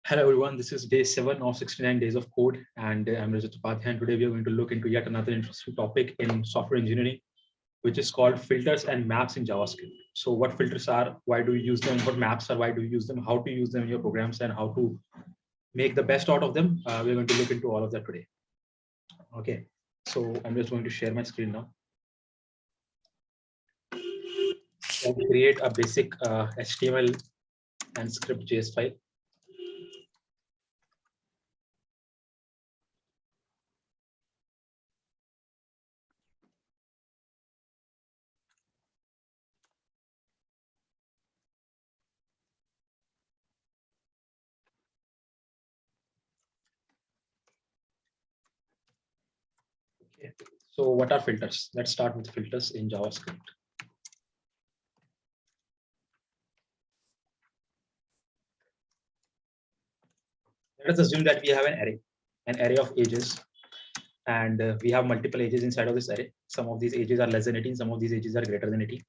Hello everyone, this is day 7 of 69 days of code, and I'm Rajat Upadhyay, and today we are going to look into yet another interesting topic in software engineering, which is called filters and maps in JavaScript. So what filters are, why do you use them, what maps are, why do you use them, how to use them in your programs, and how to make the best out of them. We're going to look into all of that today. Okay, so I'm just going to share my screen now. I'll create a basic HTML and script.js file. Okay. So what are filters? Let's start with filters in JavaScript. Let us assume that we have an array of ages, and we have multiple ages inside of this array. Some of these ages are less than 18, some of these ages are greater than 18.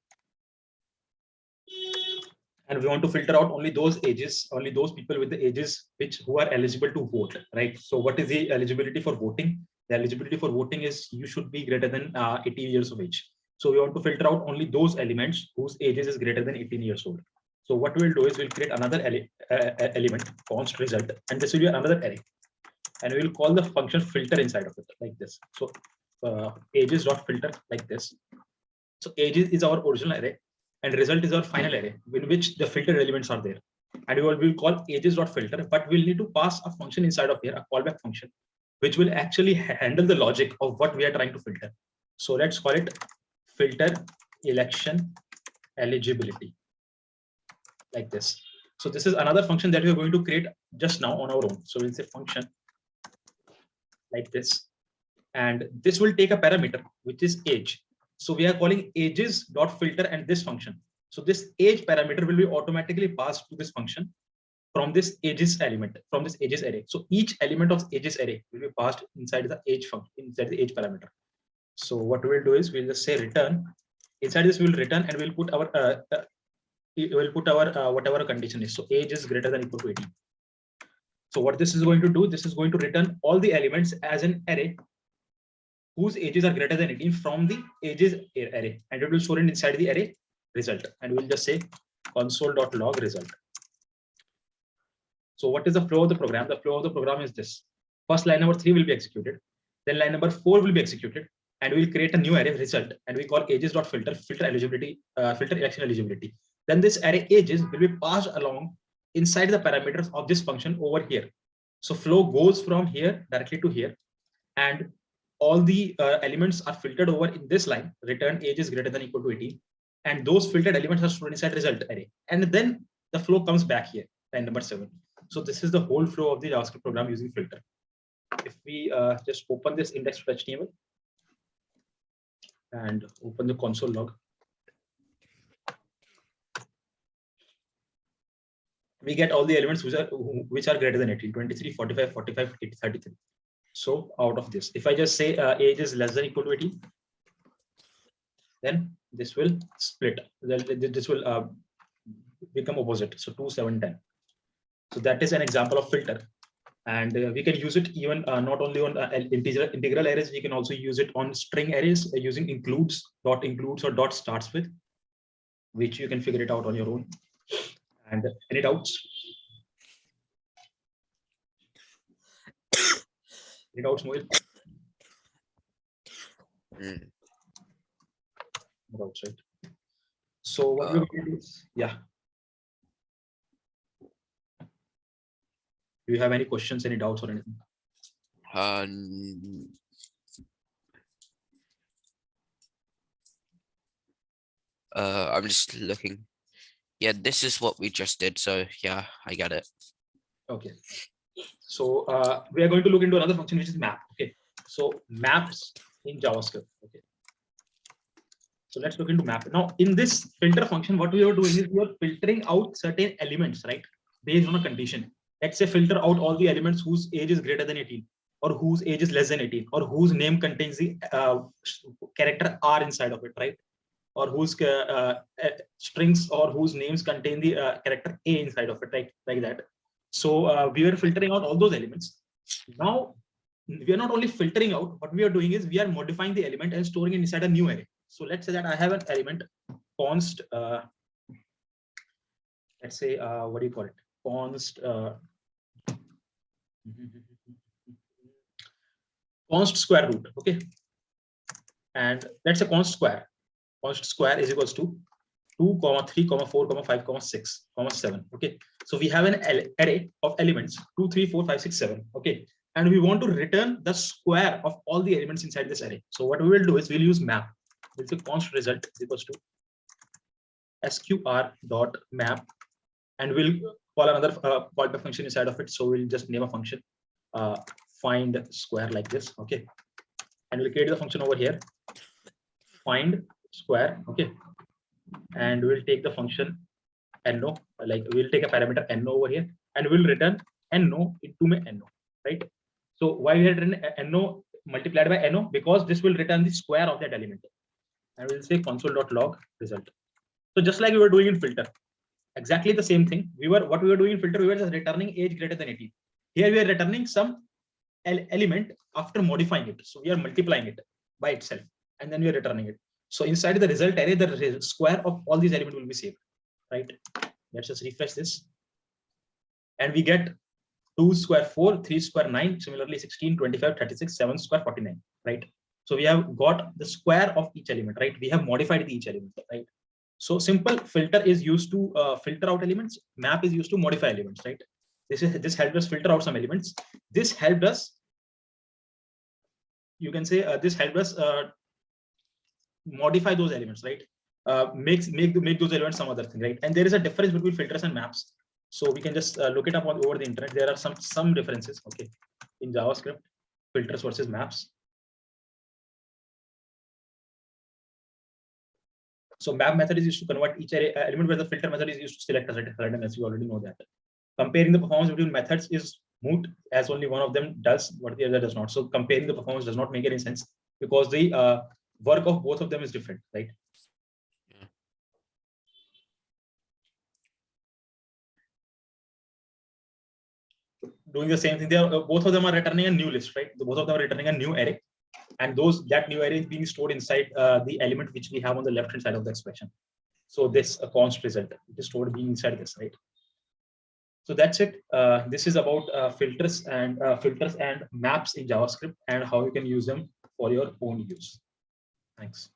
And we want to filter out only those ages, only those people with the ages who are eligible to vote, right? So what is the eligibility for voting? The eligibility for voting is you should be greater than 18 years of age. So we want to filter out only those elements whose ages is greater than 18 years old. So what we'll do is we'll create another element, const result, and this will be another array. And we will call the function filter inside of it like this. So ages.filter like this. So ages is our original array, and result is our final array in which the filtered elements are there. And we will call ages.filter, but we'll need to pass a function inside of here, a callback function, which will actually handle the logic of what we are trying to filter. So let's call it filter election eligibility like this. So this is another function that we are going to create just now on our own. So we'll say function like this, and this will take a parameter which is age. So we are calling ages.filter and this function. So this age parameter will be automatically passed to this function from this ages element, from this ages array. So each element of ages array will be passed inside the age function, inside the age parameter. So what we'll do is we'll just say return. Inside this we'll return, and we'll put our whatever condition is. So age is greater than or equal to 18. So what this is going to do, this is going to return all the elements as an array whose ages are greater than 18 from the ages array, and it will store it inside the array result. And we'll just say console.log result. So what is the flow of the program? The flow of the program is this. First, line number 3 will be executed. Then line number 4 will be executed, and we'll create a new array result, and we call ages.filter, filter eligibility, filter election eligibility. Then this array ages will be passed along inside the parameters of this function over here. So flow goes from here directly to here, and all the elements are filtered over in this line, return age is greater than or equal to 18, and those filtered elements are stored inside result array. And then the flow comes back here, line number 7. So this is the whole flow of the JavaScript program using filter. If we just open this index.html and open the console log, we get all the elements which are greater than 18, 23, 45, 45, 33. So out of this, if I just say age is less than or equal to 18, then this will split. This will become opposite. So 2, 7, 10. So that is an example of filter. And we can use it even not only on integral arrays, we can also use it on string arrays using includes, dot includes, or dot starts with, which you can figure it out on your own. And any doubts? Any doubts, Mohit? No doubts, right? So what we're going to do is, yeah. Do you have any questions, any doubts, or anything? I'm just looking. Yeah, this is what we just did. So yeah, I get it. Okay. So we are going to look into another function, which is map. Okay. So maps in JavaScript. Okay. So let's look into map. Now in this filter function, what we are doing is we are filtering out certain elements, right? Based on a condition. Let's say filter out all the elements whose age is greater than 18, or whose age is less than 18, or whose name contains the character R inside of it, right? Or whose strings or whose names contain the character A inside of it, right? Like that. So we were filtering out all those elements. Now we are not only filtering out, what we are doing is we are modifying the element and storing it inside a new array. So let's say that I have an element const, let's say, what do you call it? Const, const square root. Okay. And that's a const square. Const square is equals to 2, 3, 4, 5, 6, 7. Okay. So we have an array of elements 2, 3, 4, 5, 6, 7. Okay. And we want to return the square of all the elements inside this array. So what we will do is we'll use map. We'll say const result is equals to sqr dot map, and we'll call another callback function inside of it. So we'll just name a function find square like this. Okay. And we'll create the function over here, find square. Okay. And we'll take the function no, like we'll take a parameter no over here, and we'll return no into my no, right? So why we had written no multiplied by no? Because this will return the square of that element. And we'll say console.log result. So just like we were doing in filter, exactly the same thing. What we were doing in filter, we were just returning age greater than 18. Here we are returning some element after modifying it. So we are multiplying it by itself, and then we are returning it. So inside the result array, the square of all these elements will be saved, right? Let's just refresh this. And we get 2 square 4, 3 square 9, similarly 16, 25, 36, 7 square 49, right? So we have got the square of each element, right? We have modified each element, right? So simple filter is used to filter out elements. Map is used to modify elements, right? This helped us filter out some elements. This helped us, you can say, this helped us modify those elements, right? Make those elements some other thing, right? And there is a difference between filters and maps. So we can just look it up over the internet. There are some differences, okay, in JavaScript, filters versus maps. So map method is used to convert each element, where the filter method is used to select a random, as you already know that. Comparing the performance between methods is moot, as only one of them does what the other does not. So comparing the performance does not make any sense, because the work of both of them is different, right? Doing the same thing, both of them are returning a new list, right? Both of them are returning a new array, and that new array is being stored inside the element which we have on the left hand side of the expression. So this const result, it is stored being inside this, right? So that's it. This is about filters and maps in JavaScript, and how you can use them for your own use. Thanks.